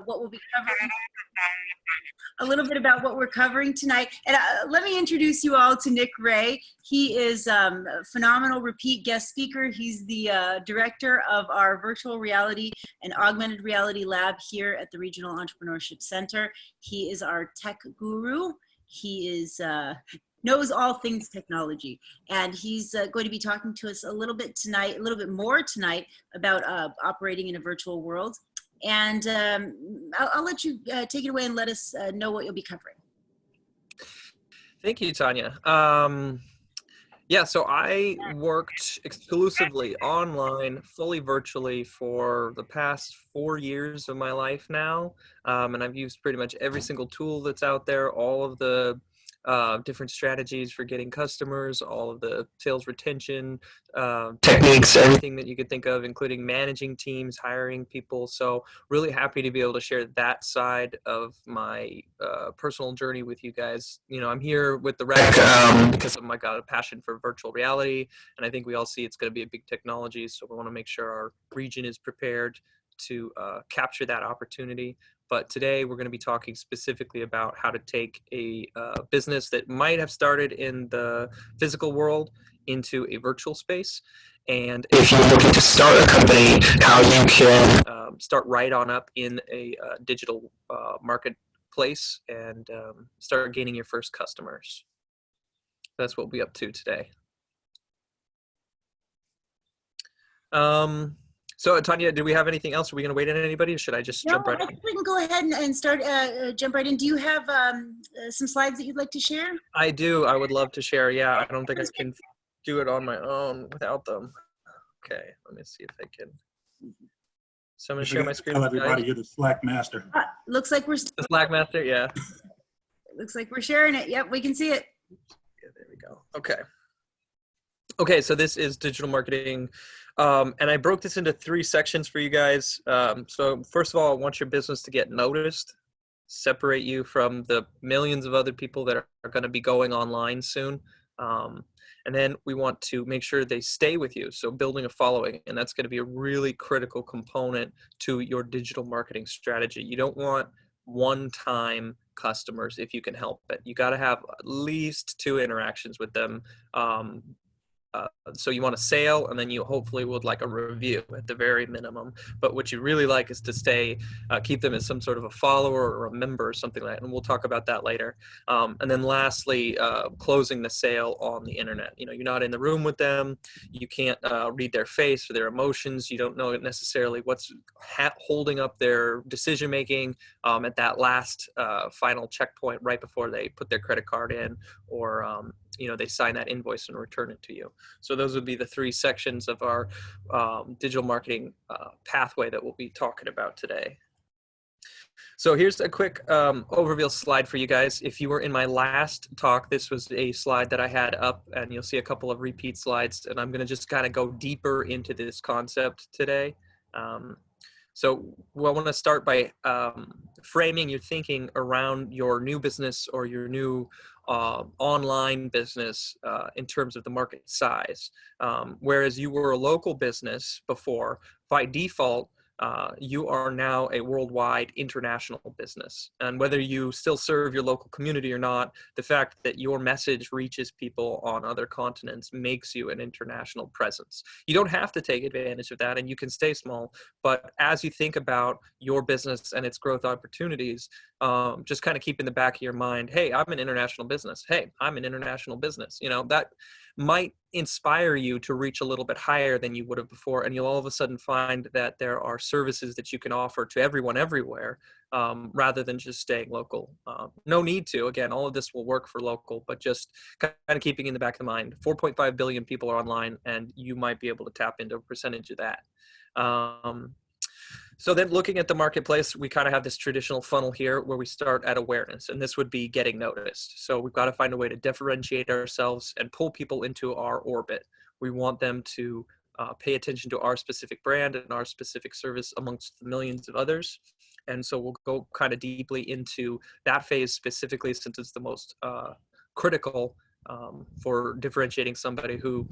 what we'll be covering, a little bit about what we're covering tonight. And let me introduce you all to Nick Ray. He is a phenomenal repeat guest speaker. He's the director of our virtual reality and augmented reality lab here at the Regional Entrepreneurship Center. He is our tech guru. He is knows all things technology, and he's going to be talking to us a little bit tonight, a little bit more tonight, about operating in a virtual world. And I'll let you take it away and let us know what you'll be covering. Thank you, Tanya. Yeah, so I worked exclusively online, fully virtually for the past 4 years of my life now. And I've used pretty much every single tool that's out there, all of the different strategies for getting customers, all of the sales retention techniques, everything that you could think of, including managing teams, hiring people. So really happy to be able to share that side of my personal journey with you guys. You know, I'm here with the rec because of my a passion for virtual reality, and I think we all see it's going to be a big technology. So we want to make sure our region is prepared to capture that opportunity. But today we're going to be talking specifically about how to take a business that might have started in the physical world into a virtual space. And if you're looking to start a company, how you can start right on up in a digital marketplace and start gaining your first customers. That's what we'll be up to today. So Tanya, do we have anything else? Are we going to wait on anybody, or should I just jump right in? I think we can go ahead and start, jump right in. Do you have some slides that you'd like to share? I do. I would love to share. Yeah, I don't think I can do it on my own without them. Okay, let me see if I can. So I'm going to share my screen. Tell everybody you're the Slack master. Looks like we're the Slack master. Yeah. Looks like we're sharing it. Yep, we can see it. Yeah, there we go. Okay. Okay, so this is digital marketing. And I broke this into 3 sections for you guys. So first of all, I want your business to get noticed, separate you from the millions of other people that are going to be going online soon. And then we want to make sure they stay with you. So building a following, and that's going to be a really critical component to your digital marketing strategy. You don't want one-time customers if you can help it. You got to have at least 2 interactions with them. So you want a sale, and then you hopefully would like a review at the very minimum. But what you really like is to stay, keep them as some sort of a follower or a member or something like that. And we'll talk about that later. And then lastly, closing the sale on the internet. You know, you're not in the room with them. You can't read their face or their emotions. You don't know necessarily what's holding up their decision making at that last final checkpoint right before they put their credit card in, or you know, they sign that invoice and return it to you. So those would be the 3 sections of our digital marketing pathway that we'll be talking about today. So here's a quick overview slide for you guys. If you were in my last talk, this was a slide that I had up, and you'll see a couple of repeat slides, and I'm going to just kind of go deeper into this concept today. So I want to start by framing your thinking around your new business or your new online business in terms of the market size. Whereas you were a local business before, by default, you are now a worldwide international business. And whether you still serve your local community or not, the fact that your message reaches people on other continents makes you an international presence. You don't have to take advantage of that, and you can stay small. But as you think about your business and its growth opportunities, just kind of keep in the back of your mind, hey, I'm an international business. Hey, I'm an international business. You know, that might inspire you to reach a little bit higher than you would have before, and you'll all of a sudden find that there are services that you can offer to everyone everywhere, rather than just staying local. No need to. Again, all of this will work for local, but just kind of keeping in the back of the mind, 4.5 billion people are online, and you might be able to tap into a percentage of that. So then looking at the marketplace, we kind of have this traditional funnel here where we start at awareness, and this would be getting noticed. So we've got to find a way to differentiate ourselves and pull people into our orbit. We want them to pay attention to our specific brand and our specific service amongst the millions of others. And so we'll go kind of deeply into that phase specifically, since it's the most critical for differentiating somebody who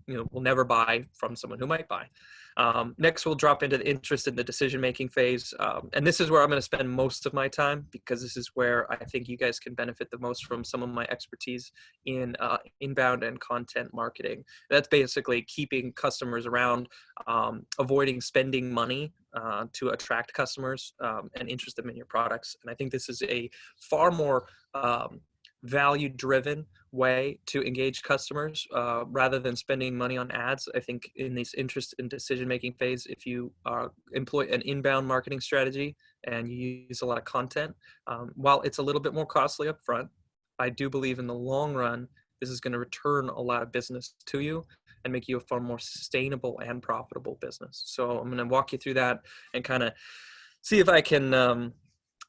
will never buy from someone who might buy. Next, we'll drop into the interest in the decision-making phase. And this is where I'm going to spend most of my time, because this is where I think you guys can benefit the most from some of my expertise in inbound and content marketing. That's basically keeping customers around, avoiding spending money to attract customers and interest them in your products. And I think this is a far more value-driven way to engage customers rather than spending money on ads. I think in this interest in decision-making phase, if you employ an inbound marketing strategy and you use a lot of content, while it's a little bit more costly up front, I do believe in the long run, this is going to return a lot of business to you and make you a far more sustainable and profitable business. So I'm going to walk you through that and kind of see if I can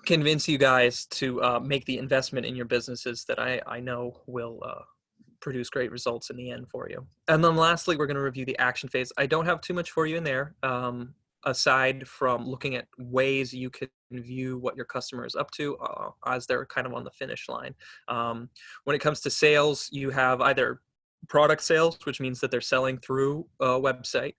convince you guys to make the investment in your businesses that I know will produce great results in the end for you. And then lastly, we're going to review the action phase. I don't have too much for you in there, aside from looking at ways you can view what your customer is up to as they're kind of on the finish line. When it comes to sales, you have either product sales, which means that they're selling through a website,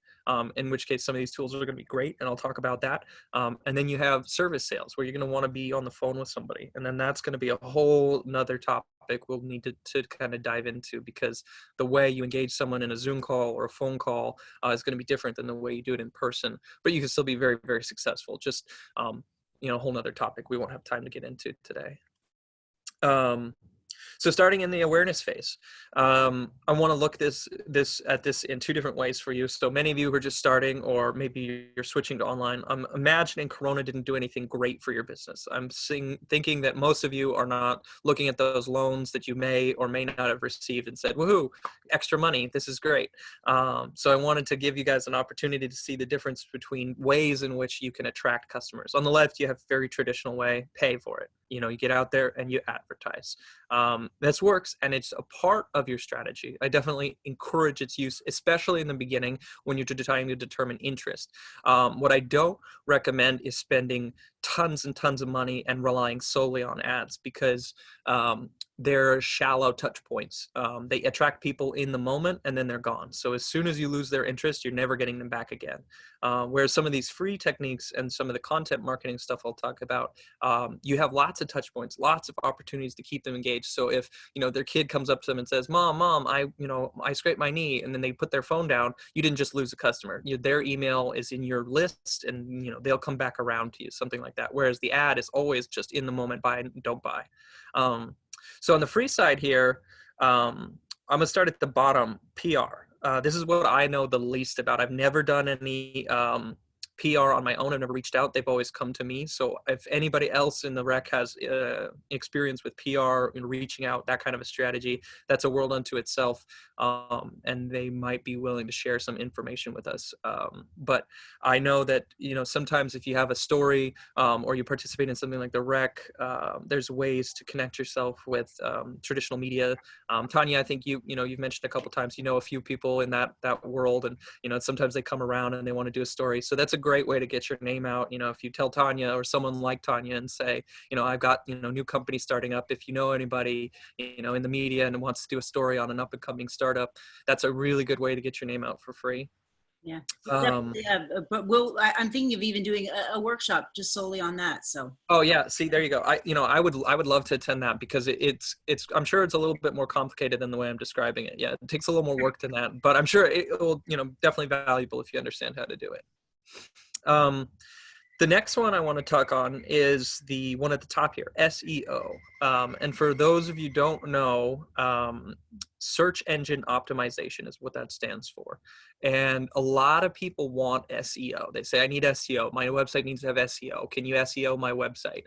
in which case some of these tools are going to be great, and I'll talk about that. And then you have service sales, where you're going to want to be on the phone with somebody, and then that's going to be a whole nother topic we'll need to kind of dive into, because the way you engage someone in a Zoom call or a phone call is going to be different than the way you do it in person, but you can still be very, very successful. Just a whole nother topic we won't have time to get into today. So starting in the awareness phase, I want to look at this in two different ways for you. So many of you who are just starting, or maybe you're switching to online, I'm imagining Corona didn't do anything great for your business. I'm thinking that most of you are not looking at those loans that you may or may not have received and said, woohoo, extra money, this is great. So I wanted to give you guys an opportunity to see the difference between ways in which you can attract customers. On the left, you have very traditional way, pay for it. You get out there and you advertise. This works, and it's a part of your strategy. I definitely encourage its use, especially in the beginning when you're trying to determine interest. What I don't recommend is spending tons and tons of money and relying solely on ads, because they're shallow touch points. They attract people in the moment and then they're gone. So as soon as you lose their interest, you're never getting them back again. Whereas some of these free techniques and some of the content marketing stuff I'll talk about, you have lots of touch points, lots of opportunities to keep them engaged. So if their kid comes up to them and says, Mom, I scraped my knee, and then they put their phone down, you didn't just lose a customer. Their email is in your list, and they'll come back around to you, something like that. Whereas the ad is always just in the moment, buy and don't buy. So on the free side here, I'm gonna start at the bottom, PR. This is what I know the least about. I've never done any PR on my own. I've never reached out. They've always come to me. So if anybody else in the rec has experience with PR and reaching out, that kind of a strategy, that's a world unto itself. And they might be willing to share some information with us. But I know that, sometimes if you have a story or you participate in something like the rec, there's ways to connect yourself with traditional media. Tanya, I think you've mentioned a couple times, a few people in that world, and sometimes they come around and they want to do a story. So that's a great way to get your name out. If you tell Tanya or someone like Tanya and say, I've got new company starting up. If you know anybody in the media and wants to do a story on an up and coming startup, that's a really good way to get your name out for free. Yeah, but I'm thinking of even doing a workshop just solely on that. So. Oh yeah, see, there you go. I would love to attend that, because it's I'm sure it's a little bit more complicated than the way I'm describing it. Yeah, it takes a little more work than that, but I'm sure it will definitely valuable if you understand how to do it. The next one I want to talk on is the one at the top here, SEO. And for those of you who don't know, search engine optimization is what that stands for. And a lot of people want SEO. They say, I need SEO. My website needs to have SEO. Can you SEO my website?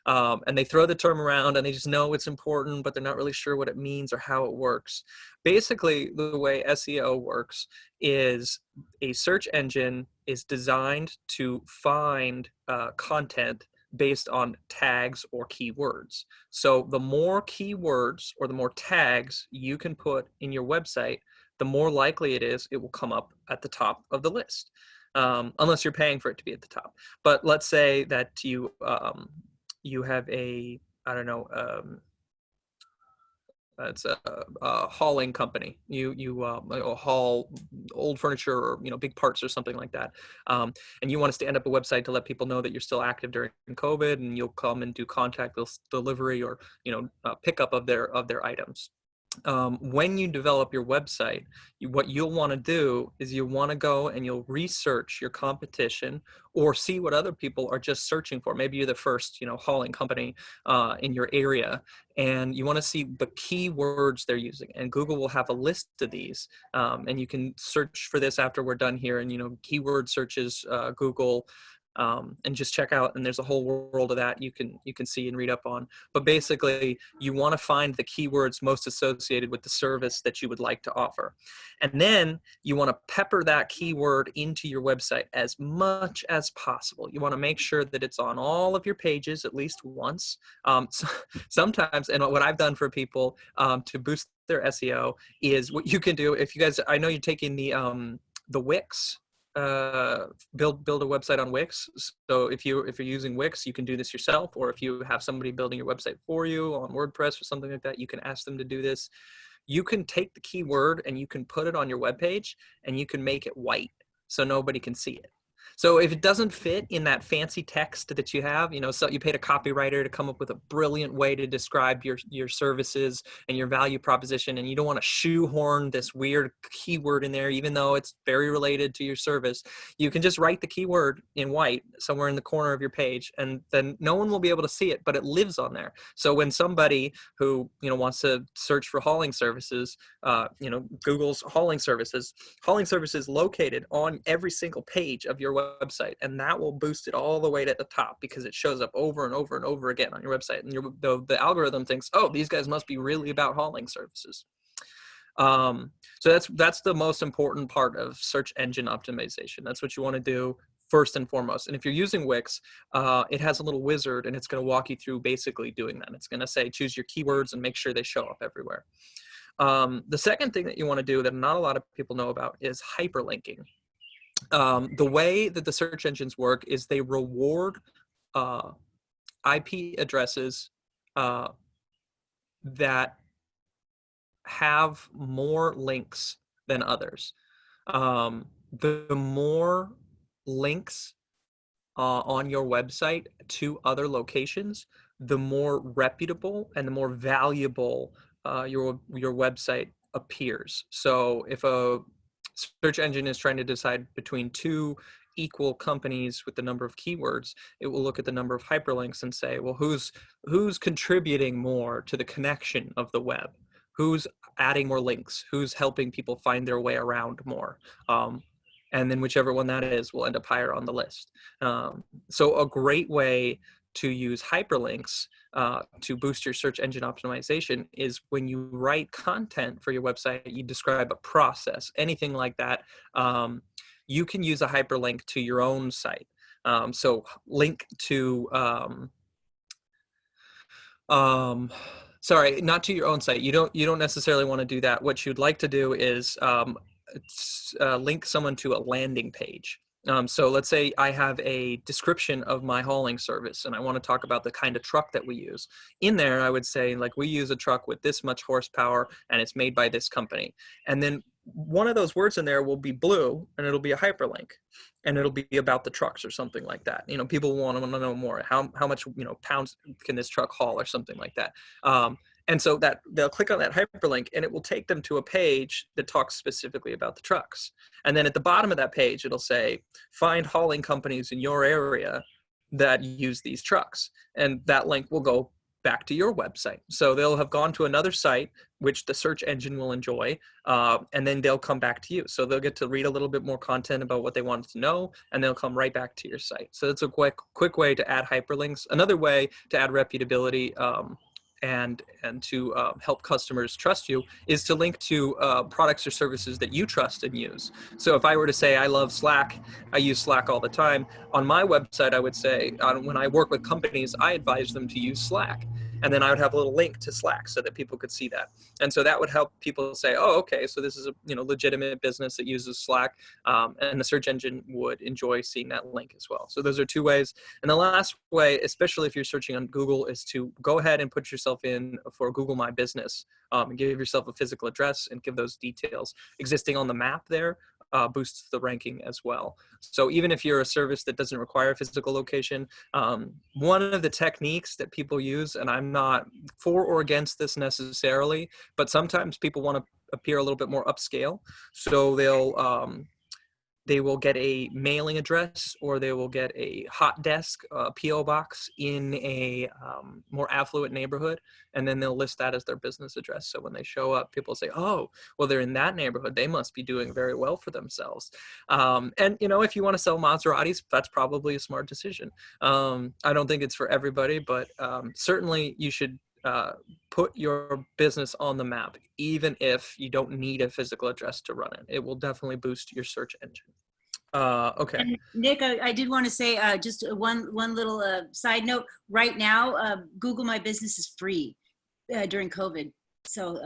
And they throw the term around and they just know it's important, but they're not really sure what it means or how it works. Basically, the way SEO works is a search engine is designed to find content based on tags or keywords. So the more keywords or the more tags you can put in your website, the more likely it is it will come up at the top of the list, unless you're paying for it to be at the top. But let's say that you have a, it's a hauling company. You haul old furniture or big parts or something like that, and you want to stand up a website to let people know that you're still active during COVID, and you'll come and do contactless delivery or pickup of their items. When you develop your website, what you'll want to do is you want to go and you'll research your competition or see what other people are just searching for. Maybe you're the first, hauling company in your area, and you want to see the keywords they're using. And Google will have a list of these, and you can search for this after we're done here. And keyword searches, Google. And just check out, and there's a whole world of that you can see and read up on. But basically, you want to find the keywords most associated with the service that you would like to offer. And then you want to pepper that keyword into your website as much as possible. You want to make sure that it's on all of your pages at least once. Sometimes, and what I've done for people to boost their SEO is what you can do. If you guys, I know you're taking the Wix, build a website on Wix. So if you're using Wix, you can do this yourself, or if you have somebody building your website for you on WordPress or something like that, you can ask them to do this. You can take the keyword and you can put it on your webpage, and you can make it white so nobody can see it. So if it doesn't fit in that fancy text that you have, so you paid a copywriter to come up with a brilliant way to describe your services and your value proposition, and you don't want to shoehorn this weird keyword in there, even though it's very related to your service, you can just write the keyword in white somewhere in the corner of your page, and then no one will be able to see it, but it lives on there. So when somebody who, wants to search for hauling services, Google's hauling services located on every single page of your website, and that will boost it all the way to the top because it shows up over and over and over again on your website, and the algorithm thinks, oh, these guys must be really about hauling services. So that's the most important part of search engine optimization. That's what you want to do first and foremost. And if you're using Wix, it has a little wizard, and it's going to walk you through basically doing that. It's going to say choose your keywords and make sure they show up everywhere. The second thing that you want to do that not a lot of people know about is hyperlinking. The way that the search engines work is they reward IP addresses that have more links than others. The more links on your website to other locations, the more reputable and the more valuable your website appears. So if a search engine is trying to decide between two equal companies with the number of keywords, it will look at the number of hyperlinks and say, well, who's contributing more to the connection of the web? Who's adding more links? Who's helping people find their way around more? And then whichever one that is will end up higher on the list. So a great way to use hyperlinks to boost your search engine optimization is when you write content for your website, you describe a process, anything like that. You can use a hyperlink to your own site. So link to, sorry, not to your own site. You don't necessarily want to do that. What you'd like to do is link someone to a landing page. So let's say I have a description of my hauling service, and I want to talk about the kind of truck that we use. In there, I would say, like, we use a truck with this much horsepower, and it's made by this company. And then one of those words in there will be blue, and it'll be a hyperlink, and it'll be about the trucks or something like that. People want to know more. How much pounds can this truck haul or something like that. And so that they'll click on that hyperlink, and it will take them to a page that talks specifically about the trucks. And then at the bottom of that page, it'll say, find hauling companies in your area that use these trucks. And that link will go back to your website. So they'll have gone to another site, which the search engine will enjoy, and then they'll come back to you. So they'll get to read a little bit more content about what they wanted to know, and they'll come right back to your site. So that's a quick way to add hyperlinks. Another way to add reputability and to help customers trust you is to link to products or services that you trust and use. So if I were to say I love Slack, I use Slack all the time, on my website I would say when I work with companies, I advise them to use Slack. And then I would have a little link to Slack so that people could see that. And so that would help people say, oh, okay, so this is a legitimate business that uses Slack, and the search engine would enjoy seeing that link as well. So those are two ways. And the last way, especially if you're searching on Google, is to go ahead and put yourself in for Google My Business, and give yourself a physical address and give those details. Existing on the map there boosts the ranking as well. So even if you're a service that doesn't require a physical location, one of the techniques that people use, and I'm not for or against this necessarily, but sometimes people want to appear a little bit more upscale. So they will get a mailing address, or they will get a hot desk, PO box in a more affluent neighborhood, and then they'll list that as their business address. So when they show up, people say, oh, well, they're in that neighborhood, they must be doing very well for themselves. And if you want to sell Maseratis, that's probably a smart decision. I don't think it's for everybody, but certainly you should put your business on the map, even if you don't need a physical address to run it. It will definitely boost your search engine. Okay. And Nick, I did want to say just one little side note. Right now, Google My Business is free during COVID. So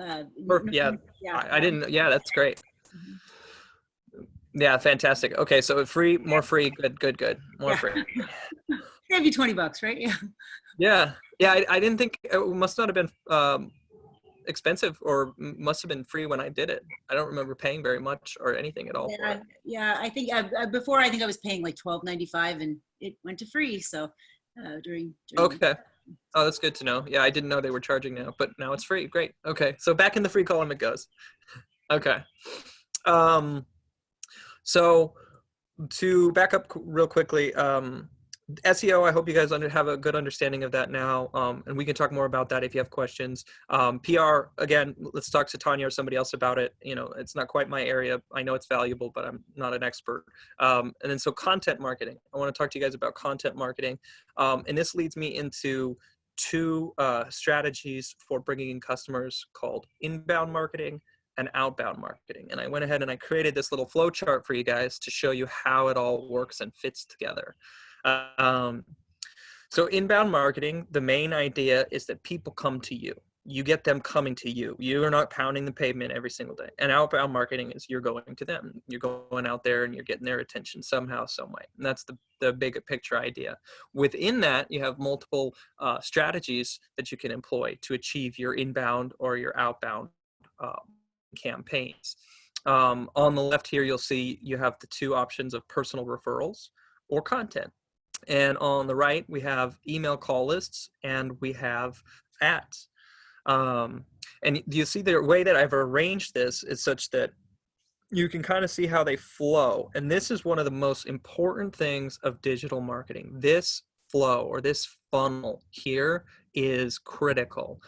yeah, I didn't. Yeah, that's great. Mm-hmm. Yeah, fantastic. Okay, so free, more free. Good. More free. Save you $20, right? Yeah. Yeah. I didn't think it must not have been expensive, or must have been free when I did it. I don't remember paying very much or anything at all for it. Yeah, I think before, I think I was paying like $12.95, and it went to free. So during okay. Oh, that's good to know. Yeah, I didn't know they were charging now, but now it's free. Great. Okay, so back in the free column it goes. Okay. So to back up real quickly, SEO, I hope you guys have a good understanding of that now, and we can talk more about that if you have questions. PR, again, let's talk to Tanya or somebody else about it. It's not quite my area. I know it's valuable, but I'm not an expert. And then so content marketing. I want to talk to you guys about content marketing. And this leads me into two strategies for bringing in customers called inbound marketing and outbound marketing. And I went ahead and I created this little flow chart for you guys to show you how it all works and fits together. So inbound marketing, the main idea is that people come to you. You get them coming to you. You are not pounding the pavement every single day. And outbound marketing is you're going to them. You're going out there and you're getting their attention somehow, some way. And that's the big picture idea. Within that, you have multiple strategies that you can employ to achieve your inbound or your outbound campaigns. On the left here, you'll see you have the two options of personal referrals or content. And on the right, we have email call lists and we have ads. And you see the way that I've arranged this is such that you can kind of see how they flow. And this is one of the most important things of digital marketing. This flow or this funnel here is critical.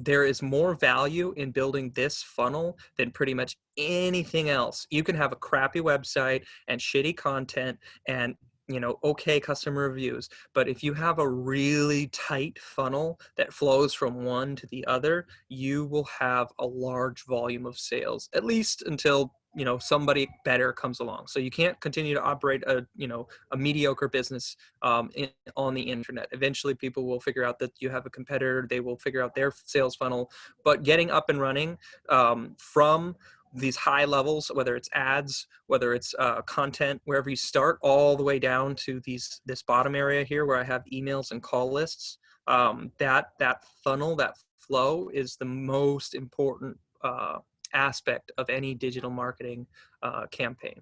There is more value in building this funnel than pretty much anything else. You can have a crappy website and shitty content and okay customer reviews, but if you have a really tight funnel that flows from one to the other, you will have a large volume of sales, at least until somebody better comes along. So you can't continue to operate a mediocre business on the internet. Eventually people will figure out that you have a competitor. They will figure out their sales funnel, but getting up and running from these high levels, whether it's ads, whether it's content, wherever you start, all the way down to this bottom area here where I have emails and call lists, that funnel, that flow is the most important aspect of any digital marketing campaign.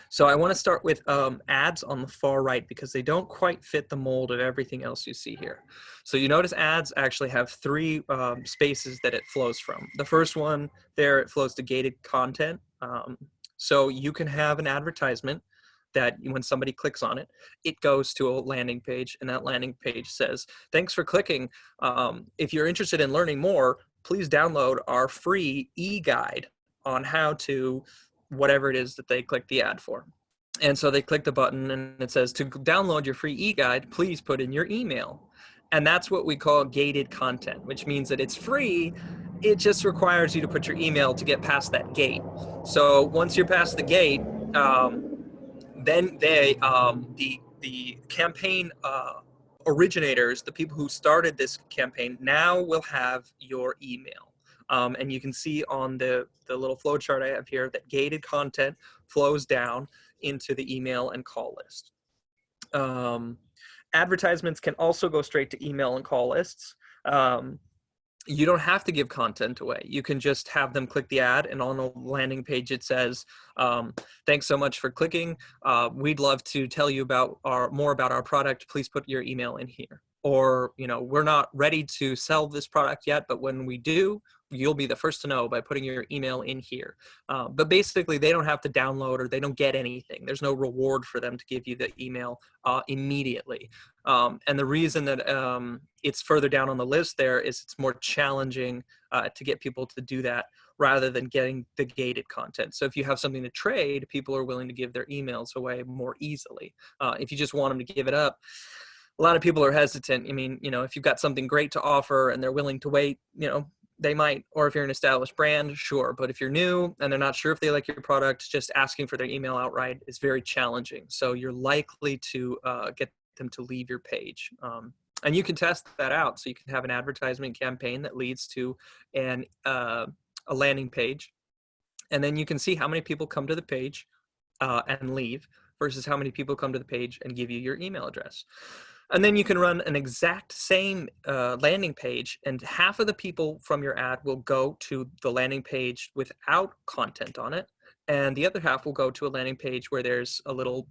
So I want to start with ads on the far right because they don't quite fit the mold of everything else you see here. So you notice ads actually have three spaces that it flows from. The first one there, it flows to gated content. So you can have an advertisement that when somebody clicks on it, it goes to a landing page, and that landing page says, thanks for clicking. If you're interested in learning more, please download our free e-guide on how to whatever it is that they click the ad for. And so they click the button and it says, to download your free e-guide, please put in your email. And that's what we call gated content, which means that it's free. It just requires you to put your email to get past that gate. So once you're past the gate, then the campaign originators, the people who started this campaign, now will have your email. And you can see on the little flow chart I have here that gated content flows down into the email and call list. Advertisements can also go straight to email and call lists. You don't have to give content away. You can just have them click the ad, and on a landing page it says, thanks so much for clicking. We'd love to tell you about more about our product. Please put your email in here. Or, we're not ready to sell this product yet, but when we do, you'll be the first to know by putting your email in here. But basically, they don't have to download, or they don't get anything. There's no reward for them to give you the email immediately. And the reason that it's further down on the list there is it's more challenging to get people to do that rather than getting the gated content. So if you have something to trade, people are willing to give their emails away more easily. If you just want them to give it up, a lot of people are hesitant. I mean, if you've got something great to offer and they're willing to wait, they might. Or if you're an established brand, sure. But if you're new and they're not sure if they like your product, just asking for their email outright is very challenging. So you're likely to get them to leave your page. And you can test that out. So you can have an advertisement campaign that leads to a landing page. And then you can see how many people come to the page and leave versus how many people come to the page and give you your email address. And then you can run an exact same landing page, and half of the people from your ad will go to the landing page without content on it. And the other half will go to a landing page where there's a little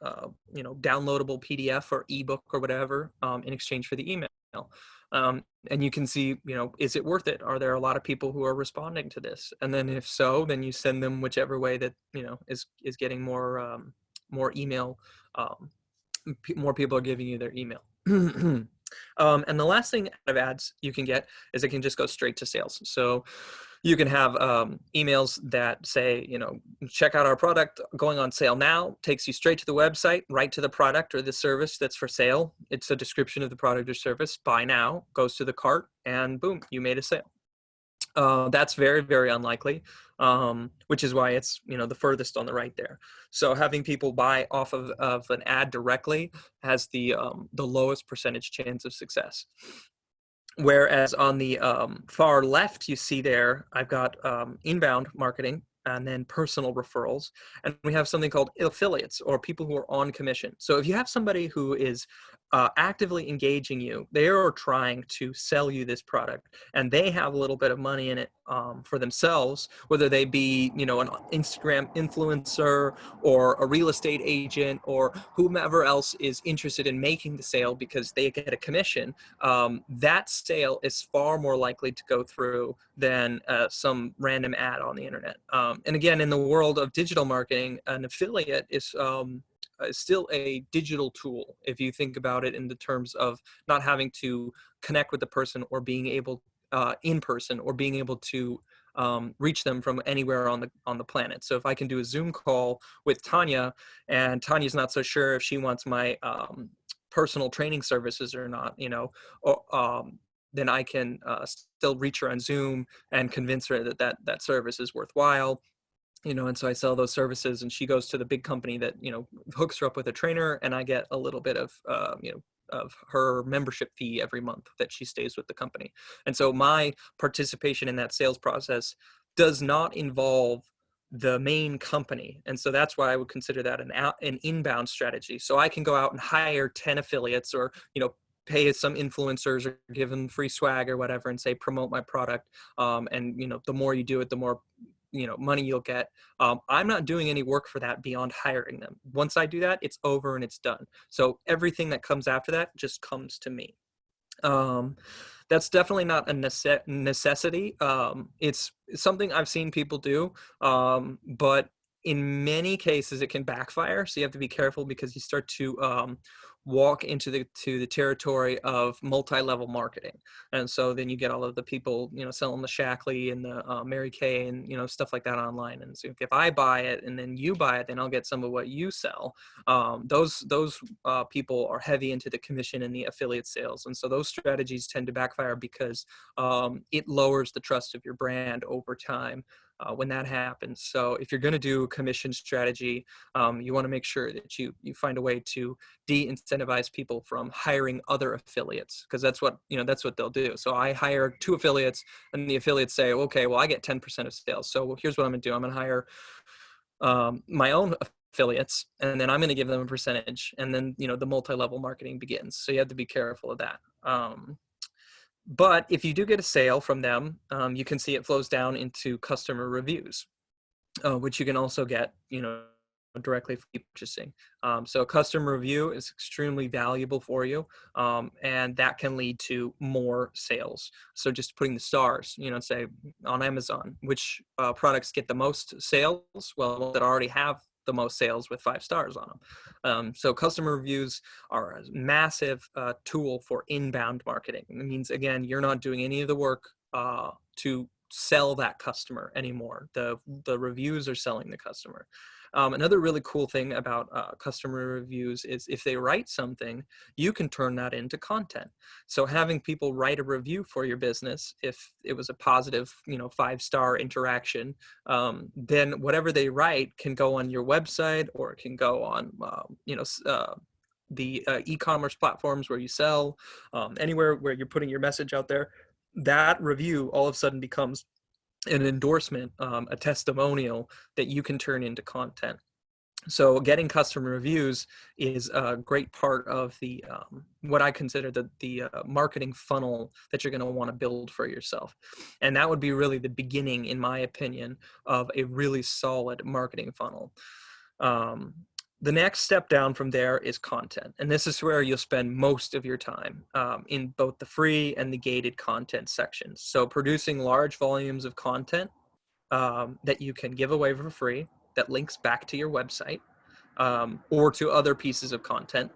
downloadable PDF or ebook or whatever in exchange for the email. And you can see, is it worth it? Are there a lot of people who are responding to this? And then if so, then you send them whichever way that, is getting more email, more people are giving you their email. And the last thing out of ads you can get is it can just go straight to sales. So you can have emails that say, check out our product going on sale now, takes you straight to the website, right to the product or the service that's for sale. It's a description of the product or service. Buy now, goes to the cart, and boom, you made a sale. That's very, very unlikely, which is why it's, the furthest on the right there. So having people buy off of an ad directly has the lowest percentage chance of success. Whereas on the far left, you see there, I've got inbound marketing and then personal referrals. And we have something called affiliates, or people who are on commission. So if you have somebody who is actively engaging you, they are trying to sell you this product, and they have a little bit of money in it for themselves, whether they be, an Instagram influencer or a real estate agent or whomever else is interested in making the sale because they get a commission. That sale is far more likely to go through than some random ad on the internet. And again, in the world of digital marketing, an affiliate is still a digital tool, if you think about it in the terms of not having to connect with the person or being able in person, or being able to reach them from anywhere on the planet. So if I can do a Zoom call with Tanya, and Tanya's not so sure if she wants my personal training services or not, then I can still reach her on Zoom and convince her that service is worthwhile. And so I sell those services, and she goes to the big company that, hooks her up with a trainer, and I get a little bit of, of her membership fee every month that she stays with the company. And so my participation in that sales process does not involve the main company. And so that's why I would consider that an inbound strategy. So I can go out and hire 10 affiliates, or, pay some influencers or give them free swag or whatever, and say, promote my product. And, the more you do it, the more money you'll get. I'm not doing any work for that beyond hiring them. Once I do that, it's over and it's done. So everything that comes after that just comes to me. That's definitely not a necessity. It's something I've seen people do, but in many cases it can backfire. So you have to be careful, because you start to walk into the territory of multi-level marketing. And so then you get all of the people, selling the Shackley and the Mary Kay and, stuff like that online. And so if I buy it and then you buy it, then I'll get some of what you sell. Those people are heavy into the commission and the affiliate sales. And so those strategies tend to backfire because it lowers the trust of your brand over time. when that happens. So if you're going to do a commission strategy, you want to make sure that you find a way to de-incentivize people from hiring other affiliates, because that's what they'll do. So I hire 2 affiliates, and the affiliates say, okay, well, I get 10% of sales. So here's what I'm going to do. I'm going to hire my own affiliates, and then I'm going to give them a percentage, and then the multi-level marketing begins. So you have to be careful of that. But if you do get a sale from them, you can see it flows down into customer reviews, which you can also get, directly from purchasing. So a customer review is extremely valuable for you, and that can lead to more sales. So just putting the stars, say on Amazon, which products get the most sales? Well, that already have the most sales with 5 stars on them. So customer reviews are a massive tool for inbound marketing. It means, again, you're not doing any of the work to sell that customer anymore. The reviews are selling the customer. Another really cool thing about customer reviews is if they write something, you can turn that into content. So having people write a review for your business, if it was a positive, 5-star interaction, then whatever they write can go on your website, or it can go on, the e-commerce platforms where you sell, anywhere where you're putting your message out there. That review all of a sudden becomes an endorsement, a testimonial that you can turn into content. So getting customer reviews is a great part of the what I consider the marketing funnel that you're going to want to build for yourself. And that would be really the beginning, in my opinion, of a really solid marketing funnel. The next step down from there is content. And this is where you'll spend most of your time, in both the free and the gated content sections. So producing large volumes of content that you can give away for free, that links back to your website, or to other pieces of content,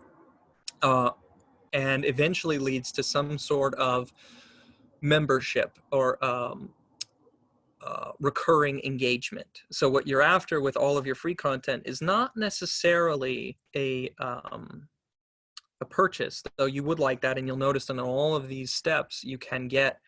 and eventually leads to some sort of membership or recurring engagement. So what you're after with all of your free content is not necessarily a purchase, though you would like that, and you'll notice in all of these steps you can get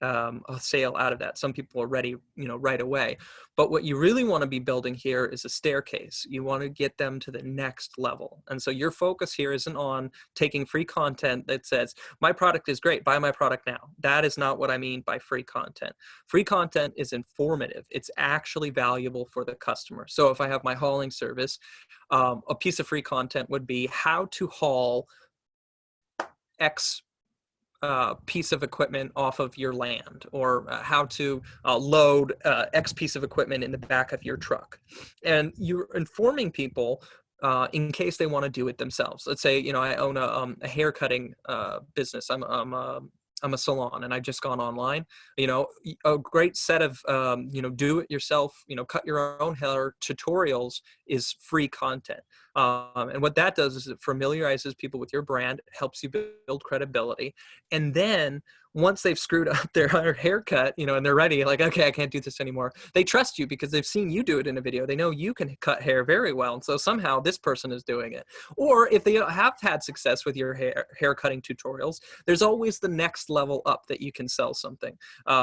a sale out of that. Some people are ready, right away. But what you really want to be building here is a staircase. You want to get them to the next level. And so your focus here isn't on taking free content that says, my product is great, buy my product now. That is not what I mean by free content. Free content is informative. It's actually valuable for the customer. So if I have my hauling service, a piece of free content would be how to haul X piece of equipment off of your land, or how to load X piece of equipment in the back of your truck. And you're informing people in case they want to do it themselves. Let's say, I own a hair cutting business. I'm a salon, and I've just gone online. A great set of do it yourself, cut your own hair tutorials is free content. And what that does is it familiarizes people with your brand, helps you build credibility. And then once they've screwed up their haircut, and they're ready, like, okay, I can't do this anymore, they trust you because they've seen you do it in a video. They know you can cut hair very well. And so somehow this person is doing it. Or if they have had success with your hair cutting tutorials, there's always the next level up that you can sell something.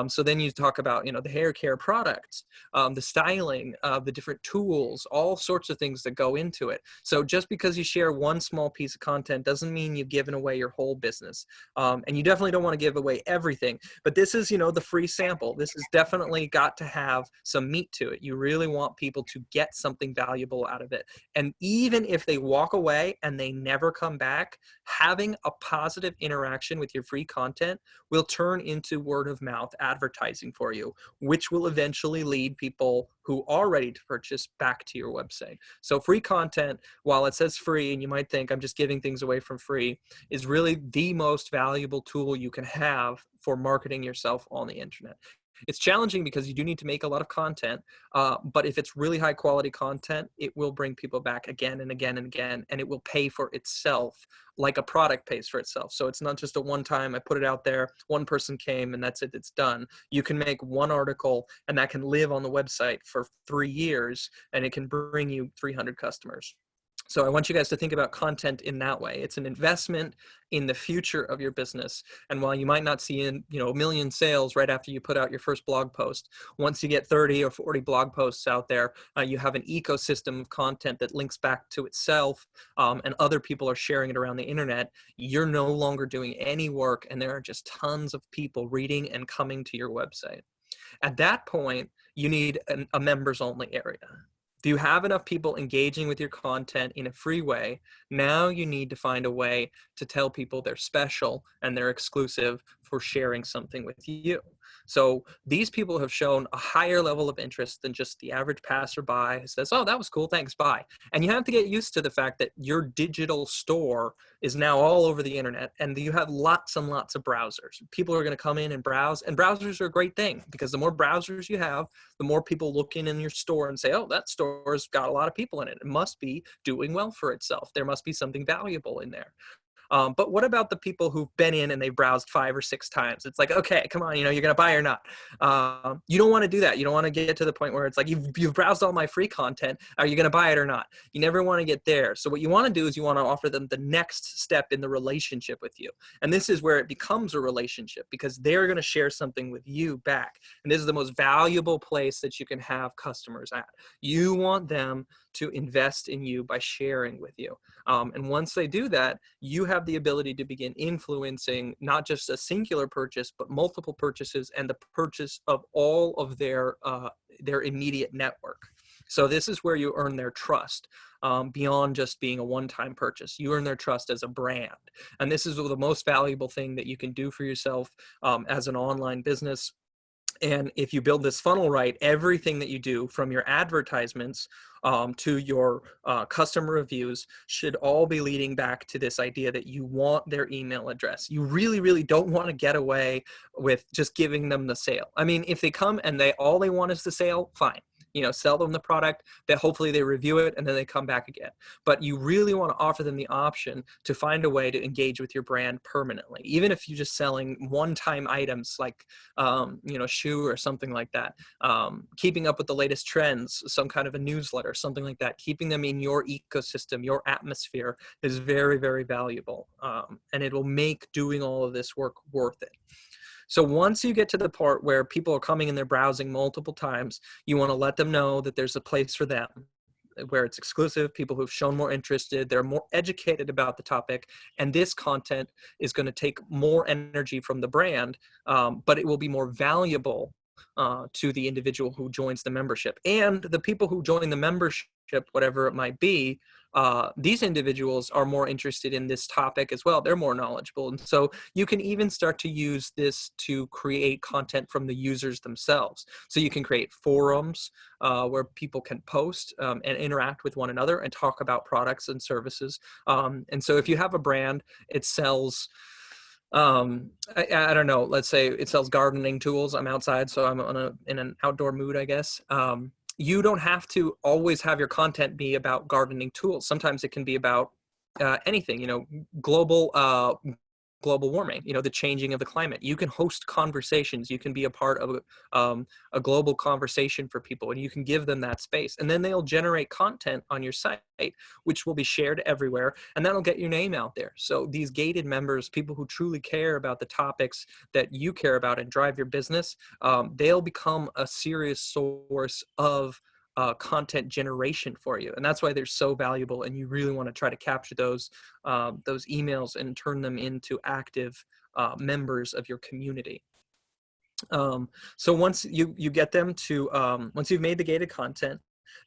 So then you talk about, the hair care products, the styling, the different tools, all sorts of things that go into it. So just because you share one small piece of content doesn't mean you've given away your whole business. And you definitely don't want to give away everything. But this is, the free sample. This has definitely got to have some meat to it. You really want people to get something valuable out of it. And even if they walk away and they never come back, having a positive interaction with your free content will turn into word of mouth advertising for you, which will eventually lead people who are ready to purchase back to your website. So free content, while it says free, and you might think I'm just giving things away for free, is really the most valuable tool you can have for marketing yourself on the internet. It's challenging because you do need to make a lot of content, but if it's really high quality content, it will bring people back again and again and again, and it will pay for itself like a product pays for itself. So it's not just a one time, I put it out there, one person came and that's it, it's done. You can make one article and that can live on the website for 3 years, and it can bring you 300 customers. So I want you guys to think about content in that way. It's an investment in the future of your business. And while you might not see a million sales right after you put out your first blog post, once you get 30 or 40 blog posts out there, you have an ecosystem of content that links back to itself, and other people are sharing it around the internet. You're no longer doing any work, and there are just tons of people reading and coming to your website. At that point, you need a members only area. Do you have enough people engaging with your content in a free way? Now you need to find a way to tell people they're special and they're exclusive for sharing something with you. So these people have shown a higher level of interest than just the average passerby who says, oh, that was cool, thanks, bye. And you have to get used to the fact that your digital store is now all over the internet, and you have lots and lots of browsers. People are going to come in and browsers are a great thing, because the more browsers you have, the more people look in your store and say, oh, that store's got a lot of people in it. It must be doing well for itself. There must be something valuable in there. But what about the people who've been in and they've browsed 5 or 6 times? It's like, okay, come on, you're going to buy or not. You don't want to do that. You don't want to get to the point where it's like, you've browsed all my free content. Are you going to buy it or not? You never want to get there. So what you want to do is you want to offer them the next step in the relationship with you. And this is where it becomes a relationship, because they're going to share something with you back. And this is the most valuable place that you can have customers at. You want them to invest in you by sharing with you. And once they do that, you have the ability to begin influencing not just a singular purchase, but multiple purchases and the purchase of all of their immediate network. So this is where you earn their trust, beyond just being a one-time purchase. You earn their trust as a brand. And this is the most valuable thing that you can do for yourself as an online business. And if you build this funnel right, everything that you do, from your advertisements to your customer reviews, should all be leading back to this idea that you want their email address. You really, really don't want to get away with just giving them the sale. I mean, if they come and all they want is the sale, fine. Sell them the product, that hopefully they review it and then they come back again. But you really want to offer them the option to find a way to engage with your brand permanently. Even if you're just selling one-time items like, shoe or something like that, keeping up with the latest trends, some kind of a newsletter, something like that, keeping them in your ecosystem, your atmosphere is very, very valuable. And it will make doing all of this work worth it. So once you get to the part where people are coming and they're browsing multiple times, you want to let them know that there's a place for them, where it's exclusive, people who've shown more interested, they're more educated about the topic, and this content is going to take more energy from the brand, but it will be more valuable to the individual who joins the membership. And the people who join the membership, whatever it might be, these individuals are more interested in this topic as well. They're more knowledgeable. And so you can even start to use this to create content from the users themselves. So you can create forums where people can post and interact with one another and talk about products and services. And so if you have a brand, it sells, I don't know, let's say it sells gardening tools. I'm outside, so I'm in an outdoor mood, I guess. You don't have to always have your content be about gardening tools. Sometimes it can be about anything, global warming, the changing of the climate. You can host conversations. You can be a part of a global conversation for people, and you can give them that space. And then they'll generate content on your site, which will be shared everywhere, and that'll get your name out there. So these gated members, people who truly care about the topics that you care about and drive your business, they'll become a serious source of content generation for you. And that's why they're so valuable. And you really want to try to capture those emails and turn them into active members of your community. So once you get them to, once you've made the gated content,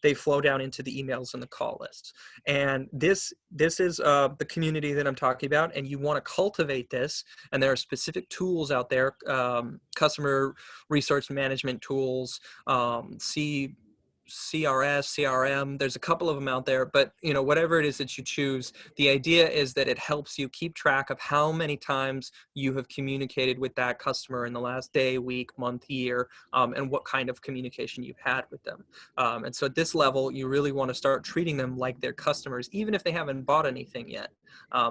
they flow down into the emails and the call lists. And this is the community that I'm talking about, and you want to cultivate this. And there are specific tools out there, customer resource management tools, CRM, there's a couple of them out there, but whatever it is that you choose, the idea is that it helps you keep track of how many times you have communicated with that customer in the last day, week, month, year, and what kind of communication you've had with them. And so at this level, you really want to start treating them like they're customers, even if they haven't bought anything yet.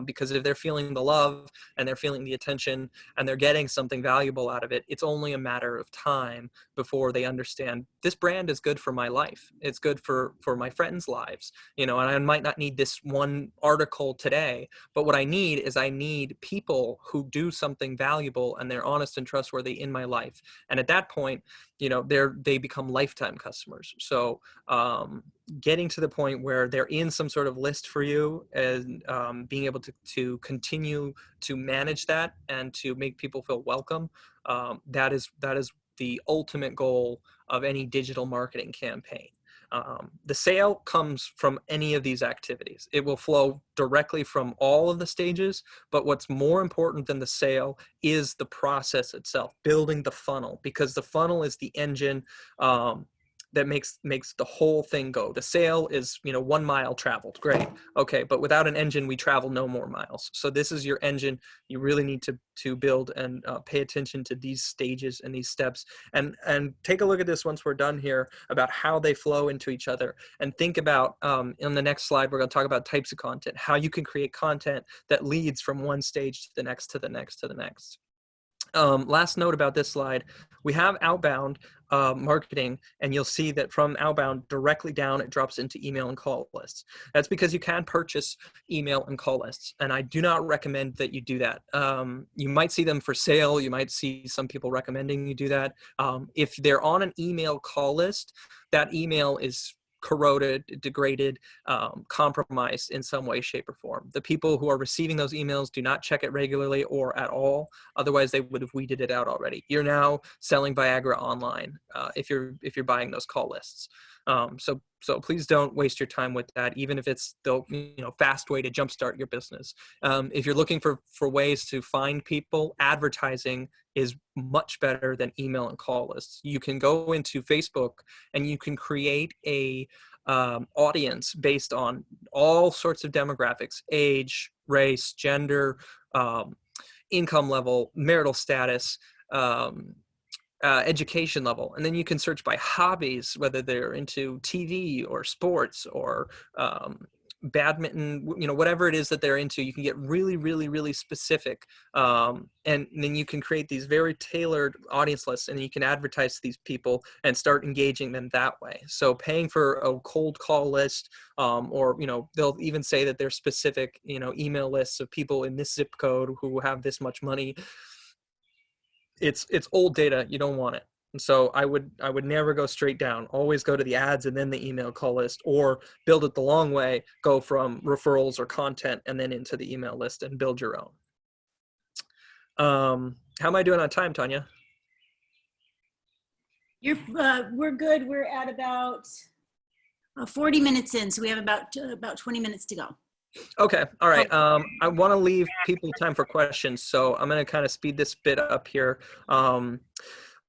Because if they're feeling the love and they're feeling the attention and they're getting something valuable out of it, it's only a matter of time before they understand this brand is good for my life. life. It's good for my friends' lives, and I might not need this one article today, but what I need is I need people who do something valuable and they're honest and trustworthy in my life. And at that point, they become lifetime customers. So getting to the point where they're in some sort of list for you, and being able to continue to manage that and to make people feel welcome, that is the ultimate goal of any digital marketing campaign. The sale comes from any of these activities. It will flow directly from all of the stages, but what's more important than the sale is the process itself, building the funnel, because the funnel is the engine that makes the whole thing go. The sale is 1 mile traveled, great, okay, but without an engine we travel no more miles. So this is your engine. You really need to build and pay attention to these stages and these steps, and take a look at this once we're done here about how they flow into each other, and think about in the next slide we're going to talk about types of content, how you can create content that leads from one stage to the next to the next to the next. Last note about this slide, we have outbound marketing, and you'll see that from outbound directly down, it drops into email and call lists. That's because you can purchase email and call lists, and I do not recommend that you do that. You might see them for sale. You might see some people recommending you do that. If they're on an email call list, that email is corroded, degraded, compromised in some way, shape, or form. The people who are receiving those emails do not check it regularly or at all. Otherwise, they would have weeded it out already. You're now selling Viagra online if you're buying those call lists. So please don't waste your time with that, even if it's the fast way to jumpstart your business. If you're looking for ways to find people, advertising is much better than email and call lists. You can go into Facebook and you can create a audience based on all sorts of demographics: age, race, gender, income level, marital status, education level, and then you can search by hobbies, whether they're into TV or sports or badminton, whatever it is that they're into. You can get really, really, really specific, and then you can create these very tailored audience lists, and you can advertise to these people and start engaging them that way. So paying for a cold call list, or they'll even say that they're specific email lists of people in this zip code who have this much money. It's old data. You don't want it. And so I would never go straight down. Always go to the ads and then the email call list, or build it the long way. Go from referrals or content and then into the email list and build your own. How am I doing on time, Tanya? We're good. We're at about 40 minutes in, so we have about 20 minutes to go. Okay. All right. I want to leave people time for questions, so I'm going to kind of speed this bit up here.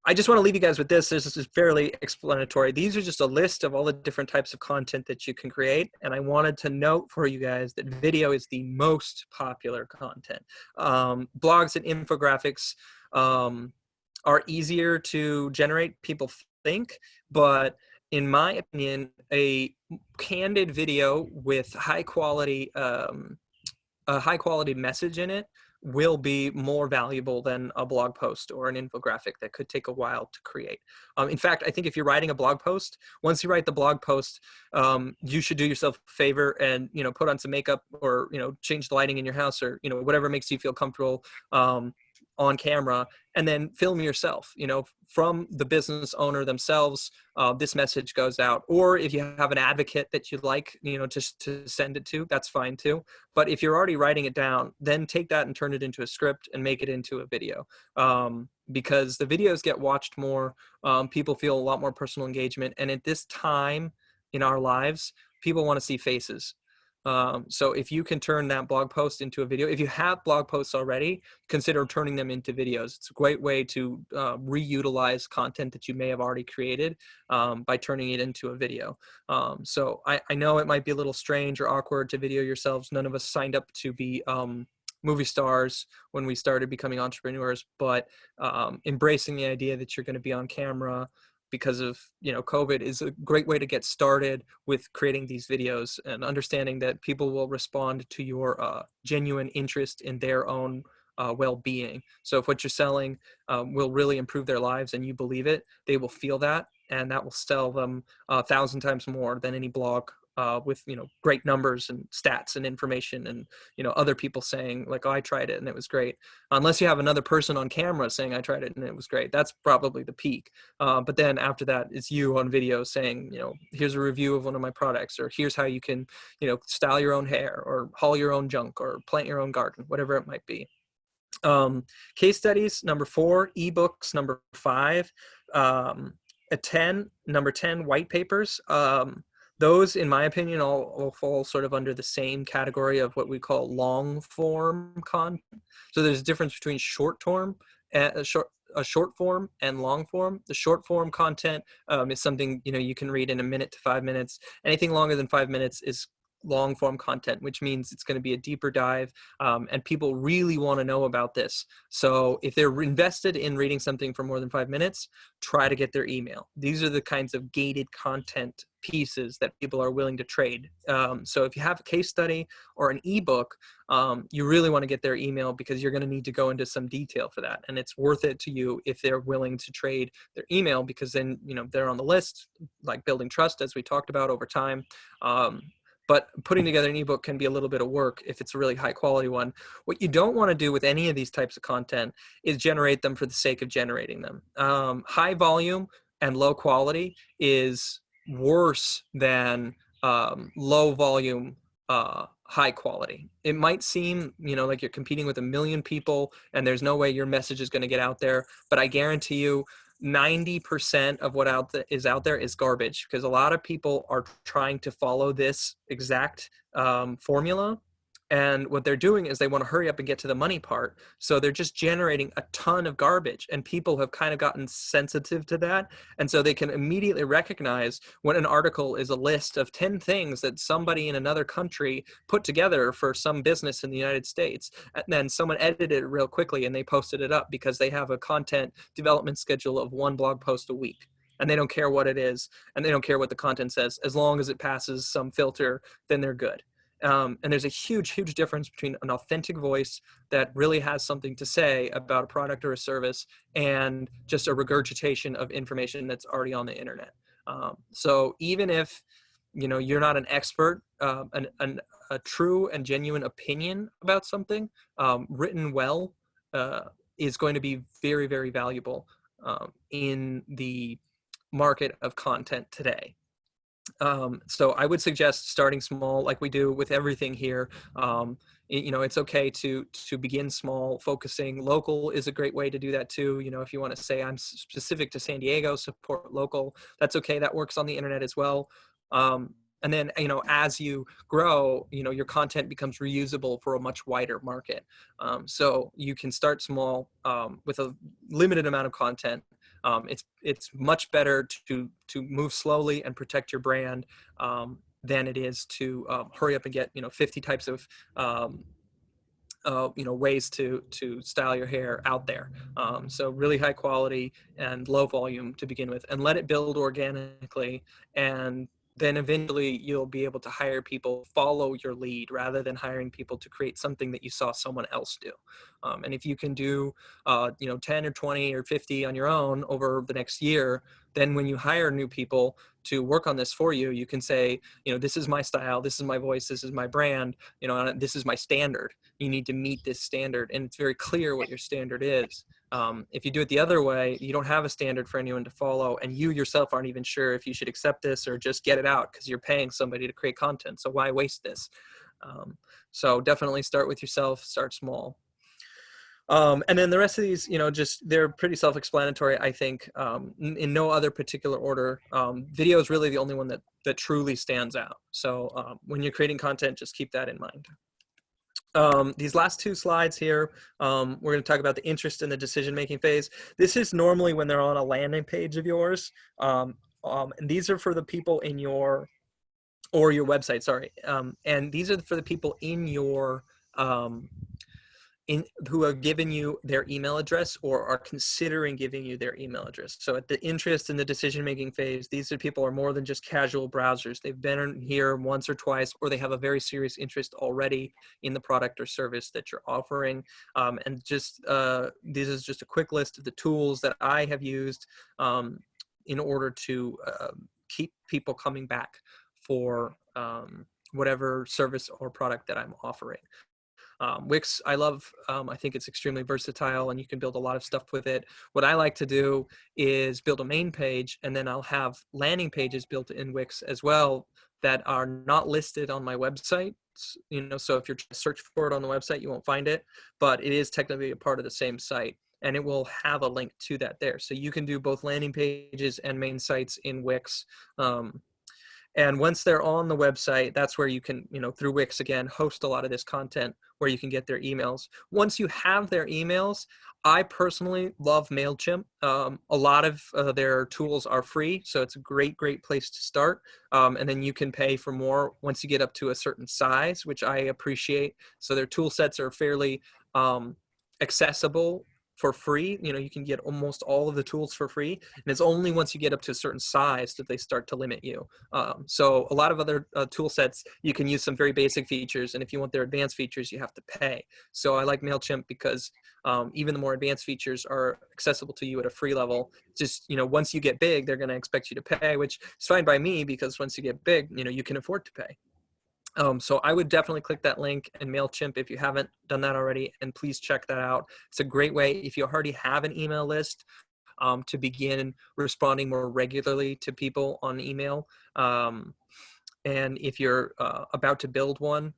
I just want to leave you guys with this. This is fairly explanatory. These are just a list of all the different types of content that you can create. And I wanted to note for you guys that video is the most popular content. Blogs and infographics are easier to generate, people think, but in my opinion, a candid video with a high quality message in it will be more valuable than a blog post or an infographic that could take a while to create. In fact, I think if you're writing a blog post, once you write the blog post, you should do yourself a favor and put on some makeup, or change the lighting in your house, or whatever makes you feel comfortable on camera, and then film yourself. From the business owner themselves, this message goes out. Or if you have an advocate that you'd like to send it to, that's fine too. But if you're already writing it down, then take that and turn it into a script and make it into a video, because the videos get watched more. People feel a lot more personal engagement, and at this time in our lives, people want to see faces. So if you can turn that blog post into a video, if you have blog posts already, consider turning them into videos. It's a great way to reutilize content that you may have already created by turning it into a video. So I know it might be a little strange or awkward to video yourselves. None of us signed up to be movie stars when we started becoming entrepreneurs, but embracing the idea that you're going to be on camera because of COVID is a great way to get started with creating these videos, and understanding that people will respond to your genuine interest in their own well-being. So if what you're selling will really improve their lives and you believe it, they will feel that, and that will sell them 1,000 times more than any blog with, you know, great numbers and stats and information and, you know, other people saying like, oh, I tried it and it was great. Unless you have another person on camera saying I tried it and it was great. That's probably the peak. But then after that, it's you on video saying, you know, here's a review of one of my products, or here's how you can, you know, style your own hair or haul your own junk or plant your own garden, whatever it might be. Case studies, number 4, ebooks, number 5, number 10, white papers. Those, in my opinion, all fall sort of under the same category of what we call long form content. So there's a difference between short form and long form. The short form content is something, you know, you can read in a minute to 5 minutes. Anything longer than 5 minutes is long form content, which means it's going to be a deeper dive, and people really want to know about this. So if they're invested in reading something for more than 5 minutes, try to get their email. These are the kinds of gated content pieces that people are willing to trade. So if you have a case study or an ebook, you really want to get their email, because you're going to need to go into some detail for that, and it's worth it to you if they're willing to trade their email, because then, you know, they're on the list, like building trust, as we talked about over time. But putting together an ebook can be a little bit of work if it's a really high quality one. What you don't want to do with any of these types of content is generate them for the sake of generating them. High volume and low quality is worse than low volume, high quality. It might seem, you know, like you're competing with 1 million people and there's no way your message is going to get out there, but I guarantee you 90% of what is out there is garbage, because a lot of people are trying to follow this exact formula. And what they're doing is they want to hurry up and get to the money part. So they're just generating a ton of garbage, and people have kind of gotten sensitive to that. And so they can immediately recognize when an article is a list of 10 things that somebody in another country put together for some business in the United States. And then someone edited it real quickly and they posted it up because they have a content development schedule of 1 blog post a week. And they don't care what it is, and they don't care what the content says. As long as it passes some filter, then they're good. And there's a huge, huge difference between an authentic voice that really has something to say about a product or a service and just a regurgitation of information that's already on the internet. So even if, you know, you're not an expert, a true and genuine opinion about something written well is going to be very, very valuable in the market of content today. So I would suggest starting small, like we do with everything here. You know, it's okay to begin small. Focusing local is a great way to do that too. You know, if you want to say I'm specific to San Diego, support local, that's okay. That works on the internet as well. And then, you know, as you grow, you know, your content becomes reusable for a much wider market. So you can start small with a limited amount of content. It's much better to move slowly and protect your brand than it is to hurry up and get, you know, 50 types of you know, ways to style your hair out there. So really high quality and low volume to begin with, and let it build organically, and then eventually you'll be able to hire people, follow your lead, rather than hiring people to create something that you saw someone else do. And if you can do, you know, 10 or 20 or 50 on your own over the next year, then when you hire new people to work on this for you, you can say, you know, this is my style, this is my voice, this is my brand, you know, this is my standard. You need to meet this standard, and it's very clear what your standard is. If you do it the other way, you don't have a standard for anyone to follow, and you yourself aren't even sure if you should accept this or just get it out because you're paying somebody to create content. So why waste this? So definitely start with yourself, start small. And then the rest of these, you know, just they're pretty self-explanatory, I think, in no other particular order. Video is really the only one that truly stands out. So when you're creating content, just keep that in mind. These last 2 slides here, we're going to talk about the interest in the decision-making phase. This is normally when they're on a landing page of yours. And these are for the people in your, or your website, sorry. And these are for the people in your who have given you their email address or are considering giving you their email address. So at the interest in the decision-making phase, these are people are more than just casual browsers. They've been here once or twice, or they have a very serious interest already in the product or service that you're offering. And just this is just a quick list of the tools that I have used in order to keep people coming back for whatever service or product that I'm offering. Wix, I love. I think it's extremely versatile and you can build a lot of stuff with it. What I like to do is build a main page, and then I'll have landing pages built in Wix as well that are not listed on my website. So if you're trying to search for it on the website, you won't find it, but it is technically a part of the same site, and it will have a link to that there. So you can do both landing pages and main sites in Wix. And once they're on the website, that's where you can, through Wix again, host a lot of this content where you can get their emails. Once you have their emails, I personally love MailChimp. A lot of their tools are free, so it's a great place to start. And then you can pay for more once you get up to a certain size, which I appreciate. So their tool sets are fairly accessible for free. You can get almost all of the tools for free, and it's only once you get up to a certain size that they start to limit you. So a lot of other tool sets, you can use some very basic features, and if you want their advanced features, you have to pay. So I like MailChimp because even the more advanced features are accessible to you at a free level. Just, once you get big, they're going to expect you to pay, which is fine by me, because once you get big, you can afford to pay. So I would definitely click that link in MailChimp if you haven't done that already, and please check that out. It's a great way, if you already have an email list, to begin responding more regularly to people on email. And if you're about to build one,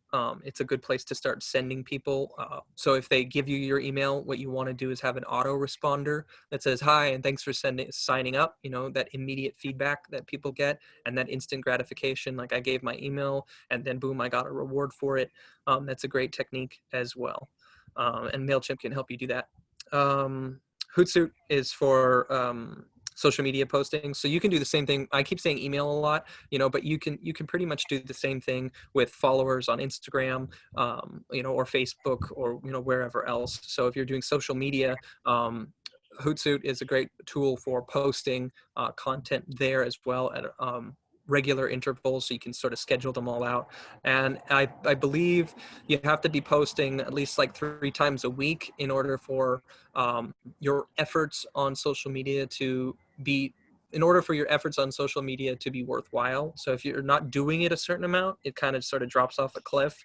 it's a good place to start sending people. So if they give you your email, what you want to do is have an autoresponder that says, "Hi, and thanks for signing up." That immediate feedback that people get, and that instant gratification, like I gave my email and then boom, I got a reward for it. That's a great technique as well. And MailChimp can help you do that. Hootsuite is for social media posting. So you can do the same thing. I keep saying email a lot, but you can pretty much do the same thing with followers on Instagram, or Facebook, or, wherever else. So if you're doing social media, Hootsuite is a great tool for posting content there as well at regular intervals, so you can sort of schedule them all out. And I believe you have to be posting at least like 3 times a week in order for your efforts on social media to be worthwhile. So if you're not doing it a certain amount, it kind of sort of drops off a cliff.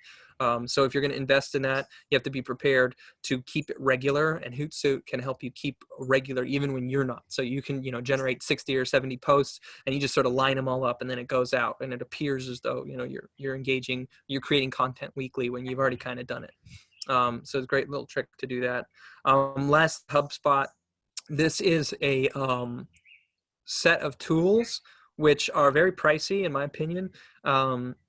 So if you're going to invest in that, you have to be prepared to keep it regular, and Hootsuite can help you keep regular even when you're not. So you can, generate 60 or 70 posts, and you just sort of line them all up, and then it goes out, and it appears as though, you're creating content weekly when you've already kind of done it. So it's a great little trick to do that. Last, HubSpot. This is a set of tools which are very pricey, in my opinion.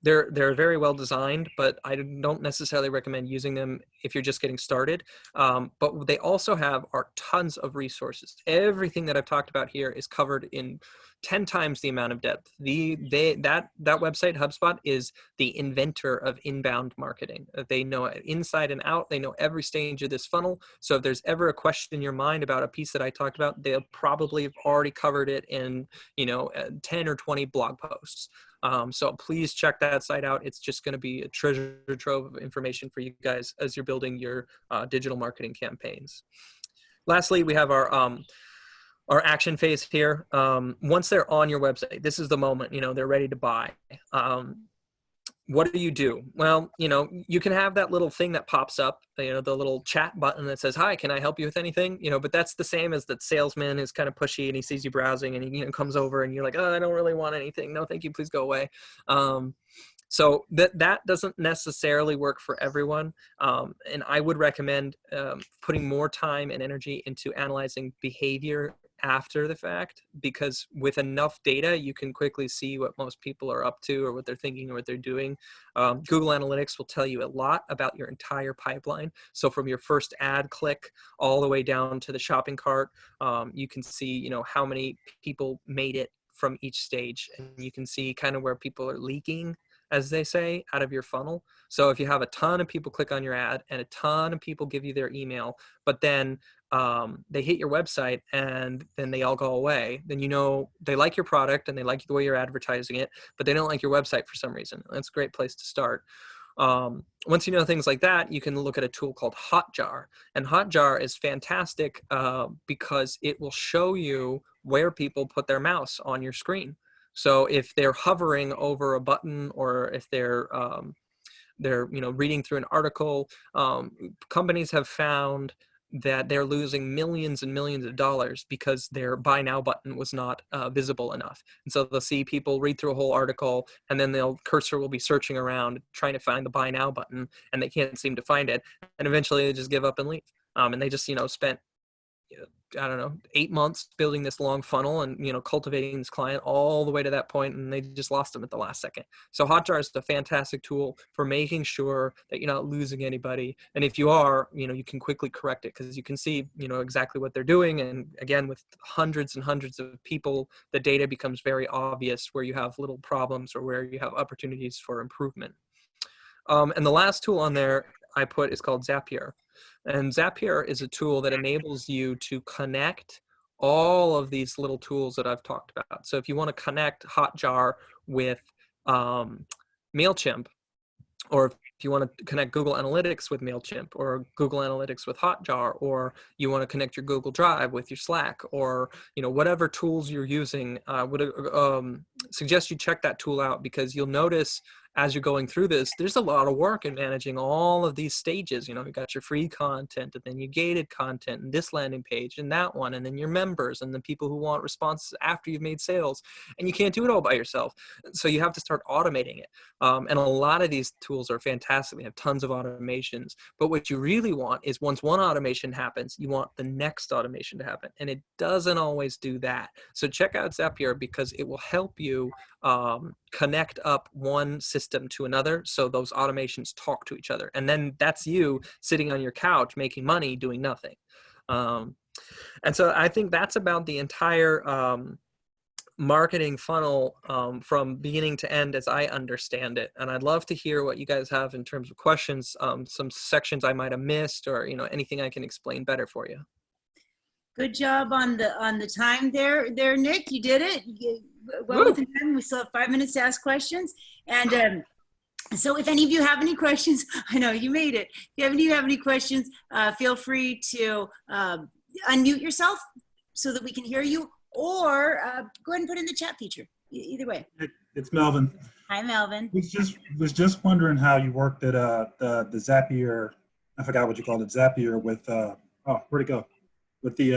They're very well designed, but I don't necessarily recommend using them if you're just getting started. But what they also have are tons of resources. Everything that I've talked about here is covered in 10 times the amount of depth. That website, HubSpot, is the inventor of inbound marketing. They know it inside and out. They know every stage of this funnel. So if there's ever a question in your mind about a piece that I talked about, they'll probably have already covered it in 10 or 20 blog posts. So please check that site out. It's just going to be a treasure trove of information for you guys as you're building your digital marketing campaigns. Lastly, we have our action phase here. Once they're on your website, this is the moment, they're ready to buy. What do you do? Well, you can have that little thing that pops up, the little chat button that says, "Hi, can I help you with anything?" But that's the same as that salesman is kind of pushy, and he sees you browsing, and he comes over, and you're like, "Oh, I don't really want anything. No, thank you. Please go away." So that doesn't necessarily work for everyone. And I would recommend putting more time and energy into analyzing behavior after the fact, because with enough data, you can quickly see what most people are up to, or what they're thinking, or what they're doing. Google Analytics will tell you a lot about your entire pipeline. So from your first ad click all the way down to the shopping cart, you can see, how many people made it from each stage, and you can see kind of where people are leaking as they say, out of your funnel. So if you have a ton of people click on your ad and a ton of people give you their email, but then they hit your website and then they all go away, then you know they like your product and they like the way you're advertising it, but they don't like your website for some reason. That's a great place to start. Once you know things like that, you can look at a tool called Hotjar. And Hotjar is fantastic because it will show you where people put their mouse on your screen. So if they're hovering over a button, or if they're reading through an article, companies have found that they're losing millions and millions of dollars because their buy now button was not visible enough. And so they'll see people read through a whole article, and then cursor will be searching around trying to find the buy now button, and they can't seem to find it. And eventually they just give up and leave. And they just, spent, I don't know, 8 months building this long funnel and, cultivating this client all the way to that point, and they just lost them at the last second. So Hotjar is a fantastic tool for making sure that you're not losing anybody. And if you are, you can quickly correct it because you can see, exactly what they're doing. And again, with hundreds and hundreds of people, the data becomes very obvious where you have little problems or where you have opportunities for improvement. And the last tool on there I put is called Zapier. And Zapier is a tool that enables you to connect all of these little tools that I've talked about. So if you want to connect Hotjar with MailChimp, or if you want to connect Google Analytics with MailChimp, or Google Analytics with Hotjar, or you want to connect your Google Drive with your Slack, or whatever tools you're using, I would suggest you check that tool out, because you'll notice as you're going through this, there's a lot of work in managing all of these stages. You've got your free content, and then your gated content, and this landing page, and that one, and then your members, and the people who want responses after you've made sales. And you can't do it all by yourself. So you have to start automating it. And a lot of these tools are fantastic. They have tons of automations. But what you really want is, once one automation happens, you want the next automation to happen. And it doesn't always do that. So check out Zapier, because it will help you connect up one system to another, so those automations talk to each other. And then that's you sitting on your couch making money doing nothing. And so I think that's about the entire marketing funnel from beginning to end as I understand it. And I'd love to hear what you guys have in terms of questions, some sections I might have missed, or anything I can explain better for you. Good job on the time there, Nick. You did it. Well within time. We still have 5 minutes to ask questions. And so if any of you have any questions, I know you made it. If you have any questions, feel free to unmute yourself so that we can hear you, or go ahead and put in the chat feature. Either way. It's Melvin. Hi, Melvin. Was just wondering how you worked at the Zapier. I forgot what you called it. Zapier with where'd it go? With the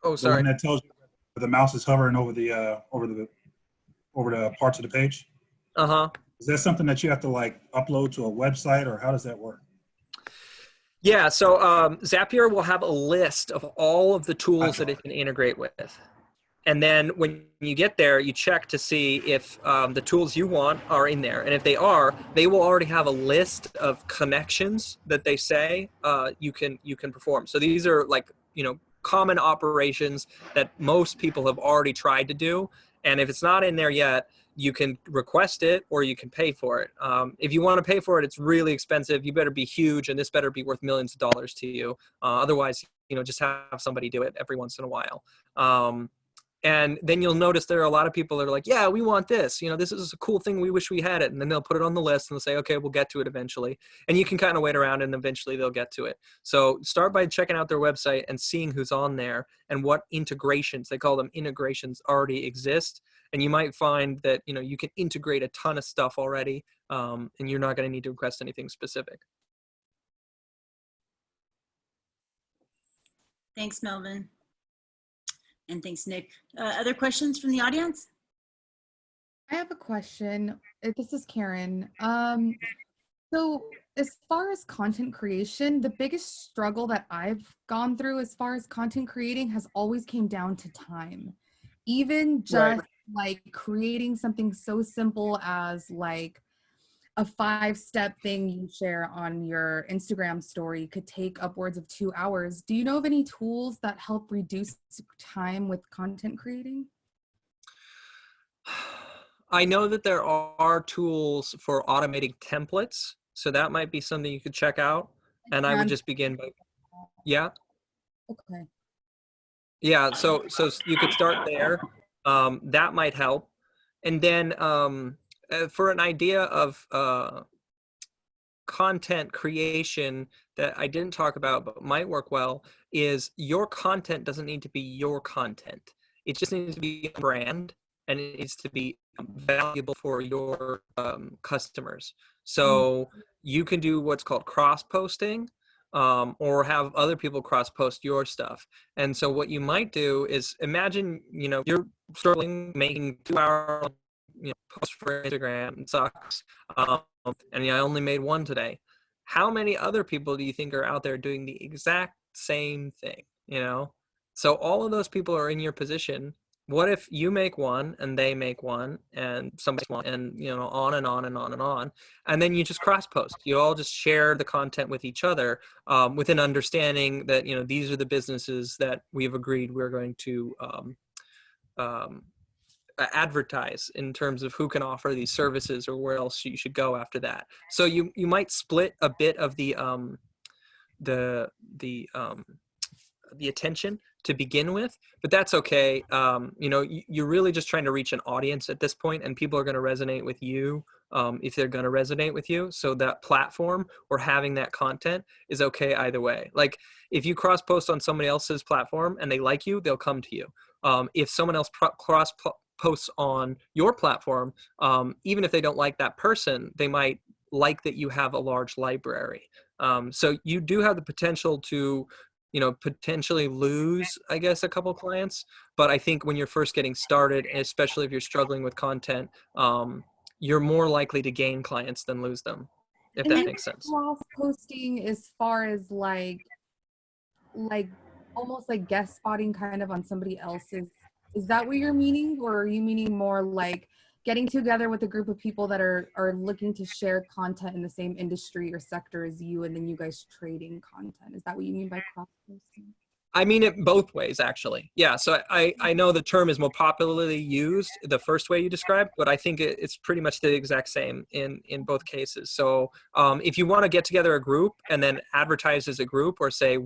oh, sorry, the one that tells you the mouse is hovering over the parts of the page. Is that something that you have to upload to a website, or how does that work? Yeah, so Zapier will have a list of all of the tools that it can integrate with. And then when you get there, you check to see if the tools you want are in there. And if they are, they will already have a list of connections that they say you can perform. So these are common operations that most people have already tried to do. And if it's not in there yet, you can request it, or you can pay for it. If you want to pay for it, it's really expensive. You better be huge, and this better be worth millions of dollars to you. Otherwise, just have somebody do it every once in a while. And then you'll notice there are a lot of people that are like, yeah, we want this. This is a cool thing. We wish we had it. And then they'll put it on the list and they'll say, okay, we'll get to it eventually. And you can kind of wait around, and eventually they'll get to it. So start by checking out their website and seeing who's on there and what integrations, they call them integrations, already exist. And you might find that, you can integrate a ton of stuff already, and you're not going to need to request anything specific. Thanks, Melvin. And thanks, Nick. Other questions from the audience? I have a question. This is Karen. So as far as content creation, the biggest struggle that I've gone through as far as content creating has always came down to time. Even just creating something so simple as a 5-step thing you share on your Instagram story could take upwards of 2 hours. Do you know of any tools that help reduce time with content creating? I know that there are tools for automating templates, so that might be something you could check out. And I would just begin by, yeah. Okay. Yeah, so you could start there. That might help. And then for an idea of content creation that I didn't talk about but might work well is your content doesn't need to be your content. It just needs to be a brand, and it needs to be valuable for your customers. So you can do what's called cross posting, or have other people cross post your stuff. And so what you might do is imagine, you're struggling making 2 hour posts for Instagram. It sucks. And I only made one today. How many other people do you think are out there doing the exact same thing? So all of those people are in your position. What if you make one and they make one and somebody makes one, and on and on and on and on, and then you just cross post. You all just share the content with each other, with an understanding that these are the businesses that we've agreed we're going to advertise in terms of who can offer these services or where else you should go after that. So you might split a bit of the attention to begin with, but that's okay. You're really just trying to reach an audience at this point, and people are going to resonate with you if they're going to resonate with you. So that platform or having that content is okay either way. Like if you cross post on somebody else's platform and they like you, they'll come to you. If someone else cross posts on your platform, even if they don't like that person, they might like that you have a large library. So you do have the potential to potentially lose, I guess, a couple clients. But I think when you're first getting started, and especially if you're struggling with content, you're more likely to gain clients than lose them, if that makes sense. Cross posting as far as like almost like guest spotting kind of on somebody else's. Is that what you're meaning? Or are you meaning more like getting together with a group of people that are looking to share content in the same industry or sector as you, and then you guys trading content? Is that what you mean by cross posting? I mean it both ways, actually. Yeah, so I know the term is more popularly used the first way you described, but I think it's pretty much the exact same in both cases. So if you want to get together a group and then advertise as a group, or say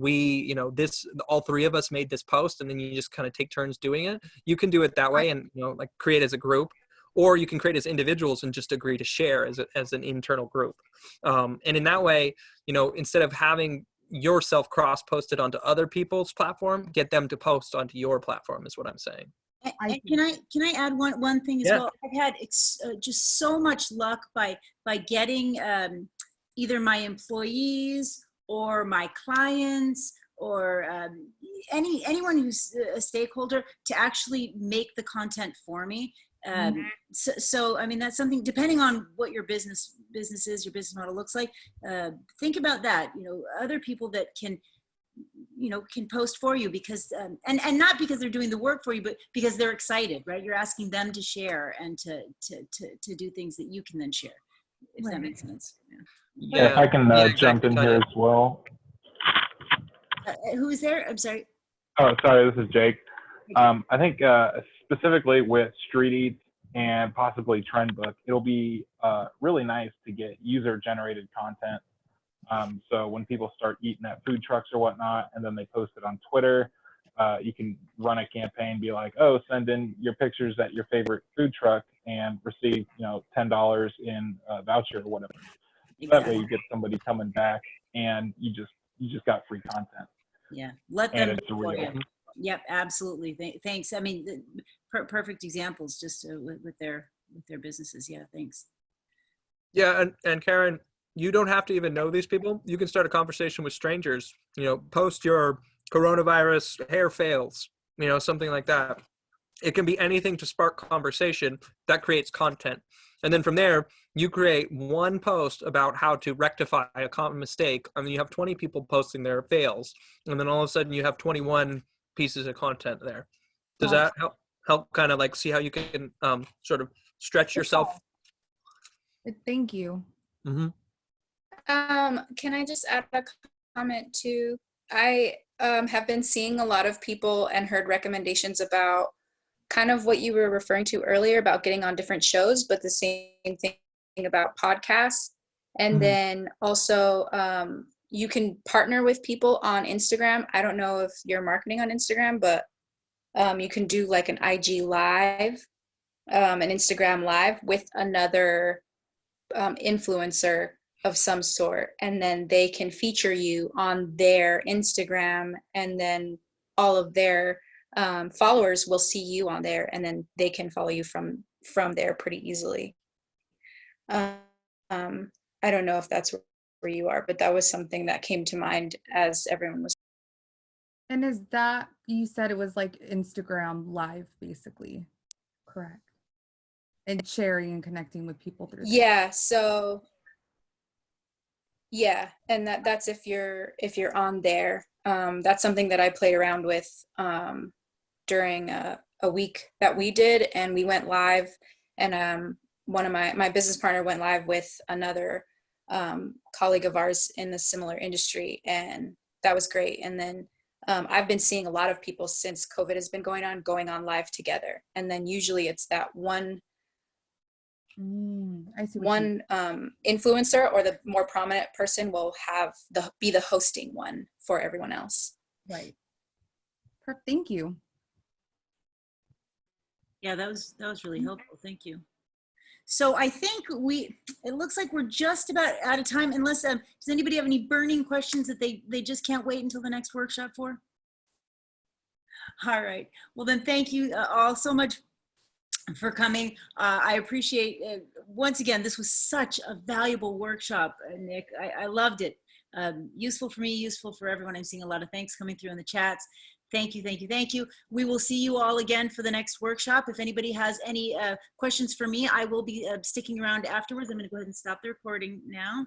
all three of us made this post, and then you just kind of take turns doing it, you can do it that way and like create as a group. Or you can create as individuals and just agree to share as an internal group. And in that way, instead of having yourself cross posted onto other people's platform, get them to post onto your platform is what I'm saying. And can I add one thing as well? I've had just so much luck by getting either my employees or my clients or anyone who's a stakeholder to actually make the content for me. So I mean, that's something, depending on what your business is, your business model looks like, think about that. Other people that can post for you, because and not because they're doing the work for you, but because they're excited, right? You're asking them to share and to do things that you can then share, if that makes sense. Yeah, if I can jump in here as well. Who is there? I'm sorry. Oh, sorry, this is Jake. I think specifically with Street Eats and possibly Trendbook, it'll be really nice to get user-generated content. So when people start eating at food trucks or whatnot, and then they post it on Twitter, you can run a campaign, be like, oh, send in your pictures at your favorite food truck and receive, $10 in a voucher or whatever. Exactly. That way you get somebody coming back, and you just got free content. Yeah, let them. And it's real. Yep, absolutely. Thanks. I mean, perfect examples just with their businesses. Yeah, thanks. Yeah, and Karen, you don't have to even know these people. You can start a conversation with strangers. Post your coronavirus hair fails. Something like that. It can be anything to spark conversation that creates content. And then from there, you create one post about how to rectify a common mistake. I mean, you have 20 people posting their fails, and then all of a sudden you have 21 pieces of content there. Does that help kind of like see how you can sort of stretch yourself? Thank you. Mm-hmm. Can I just add a comment too? I have been seeing a lot of people and heard recommendations about kind of what you were referring to earlier about getting on different shows, but the same thing about podcasts. And then also, you can partner with people on Instagram. I don't know if you're marketing on Instagram, but you can do like an IG live, an Instagram live with another influencer of some sort, and then they can feature you on their Instagram, and then all of their followers will see you on there, and then they can follow you from there pretty easily. I don't know if that's where you are, but that was something that came to mind as everyone was. And is that, you said it was like Instagram live, basically, correct? And sharing and connecting with people through there. Yeah, so yeah, and that's if you're on there. That's something that I played around with during a week that we did, and we went live, and one of my business partner went live with another colleague of ours in the similar industry, and that was great. And then I've been seeing a lot of people since COVID has been going on live together, and then usually it's that one influencer or the more prominent person will have be the hosting one for everyone else. Right. Thank you. Yeah, that was really helpful. Thank you. So I think it looks like we're just about out of time, unless, does anybody have any burning questions that they just can't wait until the next workshop for? All right. Well, then thank you all so much for coming. I appreciate it. Once again, this was such a valuable workshop, Nick. I loved it. Useful for me, useful for everyone. I'm seeing a lot of thanks coming through in the chats. Thank you, thank you, thank you. We will see you all again for the next workshop. If anybody has any questions for me, I will be sticking around afterwards. I'm going to go ahead and stop the recording now.